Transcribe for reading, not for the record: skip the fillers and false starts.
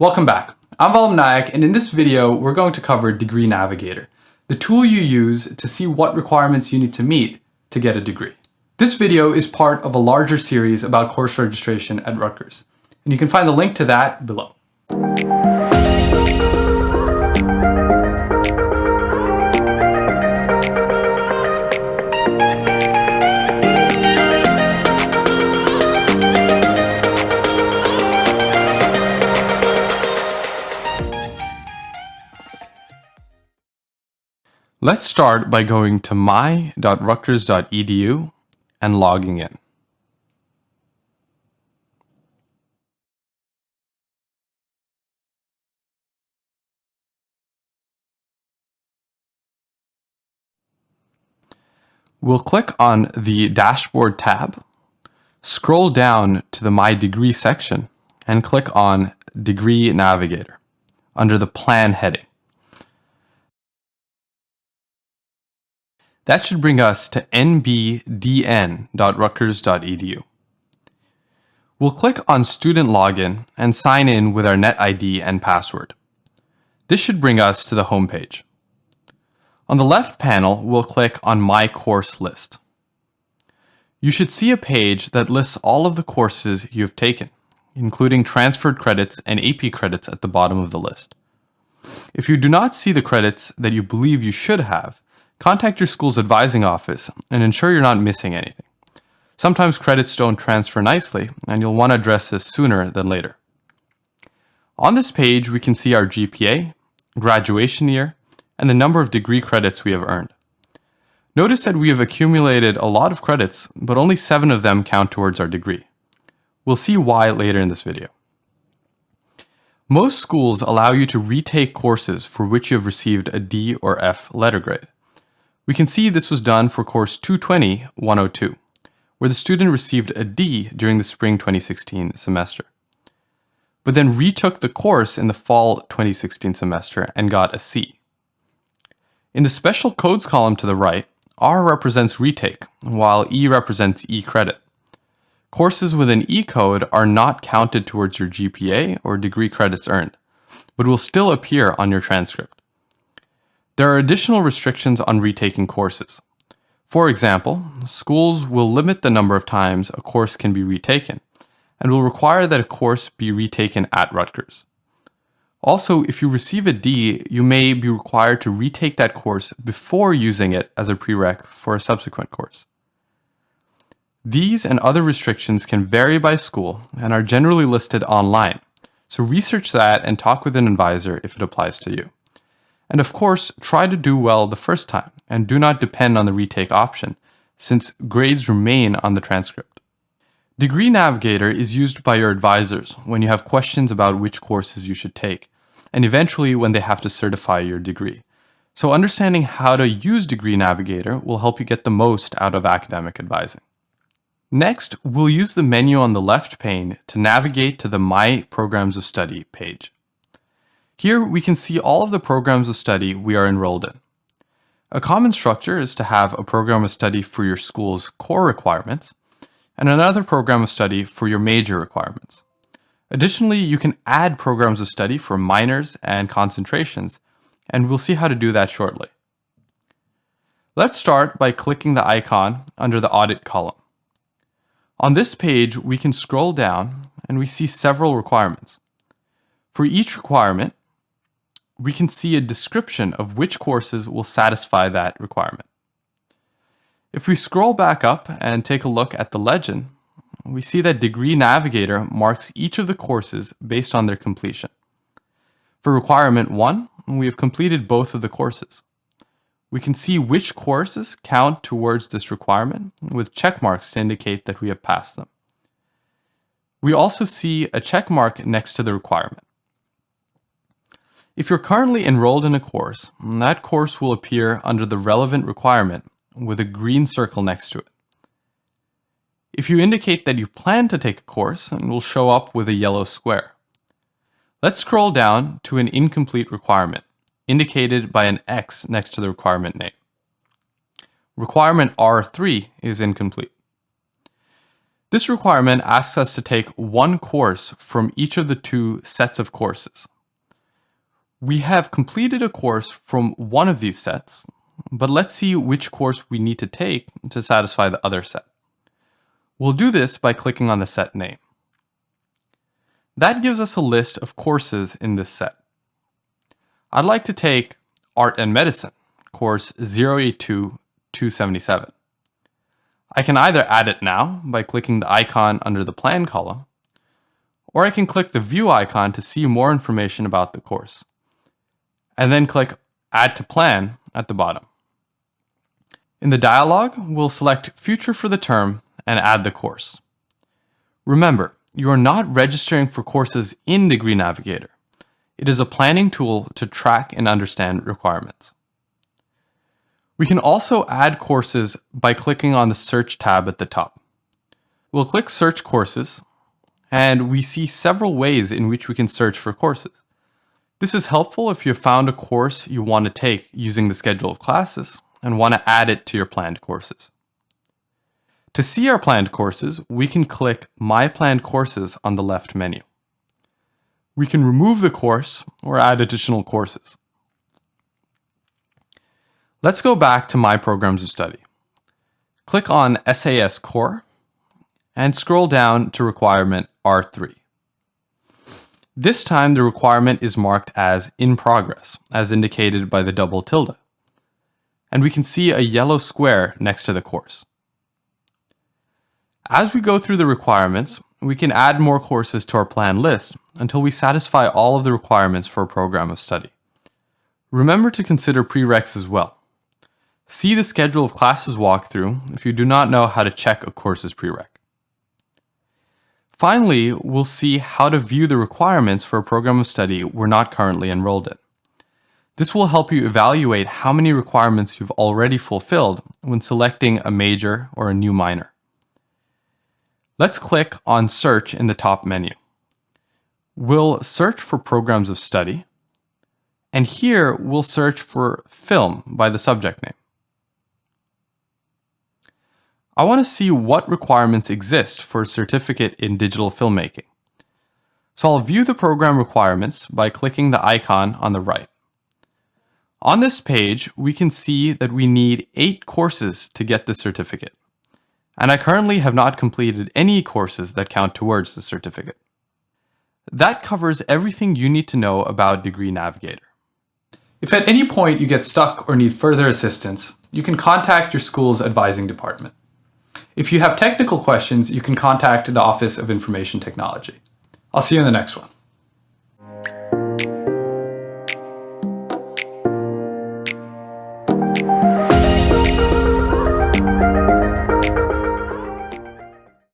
Welcome back. I'm Valam Nayak, and in this video, we're going to cover Degree Navigator, the tool you use to see what requirements you need to meet to get a degree. This video is part of a larger series about course registration at Rutgers, and you can find the link to that below. Let's start by going to my.rutgers.edu and logging in. We'll click on the Dashboard tab, scroll down to the My Degree section, and click on Degree Navigator under the Plan heading. That should bring us to nbdn.rutgers.edu. We'll click on Student Login and sign in with our NetID and password. This should bring us to the home page. On the left panel, we'll click on My Course List. You should see a page that lists all of the courses you have taken, including transferred credits and AP credits at the bottom of the list. If you do not see the credits that you believe you should have, contact your school's advising office and ensure you're not missing anything. Sometimes credits don't transfer nicely, and you'll want to address this sooner than later. On this page, we can see our GPA, graduation year, and the number of degree credits we have earned. Notice that we have accumulated a lot of credits, but only 7 of them count towards our degree. We'll see why later in this video. Most schools allow you to retake courses for which you have received a D or F letter grade. We can see this was done for course 220-102, where the student received a D during the spring 2016 semester, but then retook the course in the fall 2016 semester and got a C. In the special codes column to the right, R represents retake, while E represents E credit. Courses with an E code are not counted towards your GPA or degree credits earned, but will still appear on your transcript. There are additional restrictions on retaking courses. For example, schools will limit the number of times a course can be retaken, and will require that a course be retaken at Rutgers. Also, if you receive a D, you may be required to retake that course before using it as a prereq for a subsequent course. These and other restrictions can vary by school and are generally listed online, so research that and talk with an advisor if it applies to you. And of course, try to do well the first time and do not depend on the retake option, since grades remain on the transcript. Degree Navigator is used by your advisors when you have questions about which courses you should take, and eventually when they have to certify your degree. So understanding how to use Degree Navigator will help you get the most out of academic advising. Next, we'll use the menu on the left pane to navigate to the My Programs of Study page. Here we can see all of the programs of study we are enrolled in. A common structure is to have a program of study for your school's core requirements, and another program of study for your major requirements. Additionally, you can add programs of study for minors and concentrations, and we'll see how to do that shortly. Let's start by clicking the icon under the Audit column. On this page, we can scroll down and we see several requirements. For each requirement, we can see a description of which courses will satisfy that requirement. If we scroll back up and take a look at the legend, we see that Degree Navigator marks each of the courses based on their completion. For requirement 1, we have completed both of the courses. We can see which courses count towards this requirement with check marks to indicate that we have passed them. We also see a check mark next to the requirement. If you're currently enrolled in a course, that course will appear under the relevant requirement with a green circle next to it. If you indicate that you plan to take a course, it will show up with a yellow square. Let's scroll down to an incomplete requirement, indicated by an X next to the requirement name. Requirement R3 is incomplete. This requirement asks us to take one course from each of the two sets of courses. We have completed a course from one of these sets, but let's see which course we need to take to satisfy the other set. We'll do this by clicking on the set name. That gives us a list of courses in this set. I'd like to take Art and Medicine, course 082-277. I can either add it now by clicking the icon under the Plan column, or I can click the View icon to see more information about the course, and then click Add to Plan at the bottom. In the dialog, we'll select Future for the term and add the course. Remember, you are not registering for courses in Degree Navigator. It is a planning tool to track and understand requirements. We can also add courses by clicking on the Search tab at the top. We'll click Search Courses, and we see several ways in which we can search for courses. This is helpful if you have found a course you want to take using the schedule of classes and want to add it to your planned courses. To see our planned courses, we can click My Planned Courses on the left menu. We can remove the course or add additional courses. Let's go back to My Programs of Study. Click on SAS Core and scroll down to requirement R3. This time the requirement is marked as in progress, as indicated by the double tilde. And we can see a yellow square next to the course. As we go through the requirements, we can add more courses to our planned list until we satisfy all of the requirements for a program of study. Remember to consider prereqs as well. See the schedule of classes walkthrough if you do not know how to check a course's prereq. Finally, we'll see how to view the requirements for a program of study we're not currently enrolled in. This will help you evaluate how many requirements you've already fulfilled when selecting a major or a new minor. Let's click on Search in the top menu. We'll search for programs of study, and here we'll search for Film by the subject name. I want to see what requirements exist for a certificate in digital filmmaking. So I'll view the program requirements by clicking the icon on the right. On this page, we can see that we need 8 courses to get the certificate. And I currently have not completed any courses that count towards the certificate. That covers everything you need to know about Degree Navigator. If at any point you get stuck or need further assistance, you can contact your school's advising department. If you have technical questions, you can contact the Office of Information Technology. I'll see you in the next one.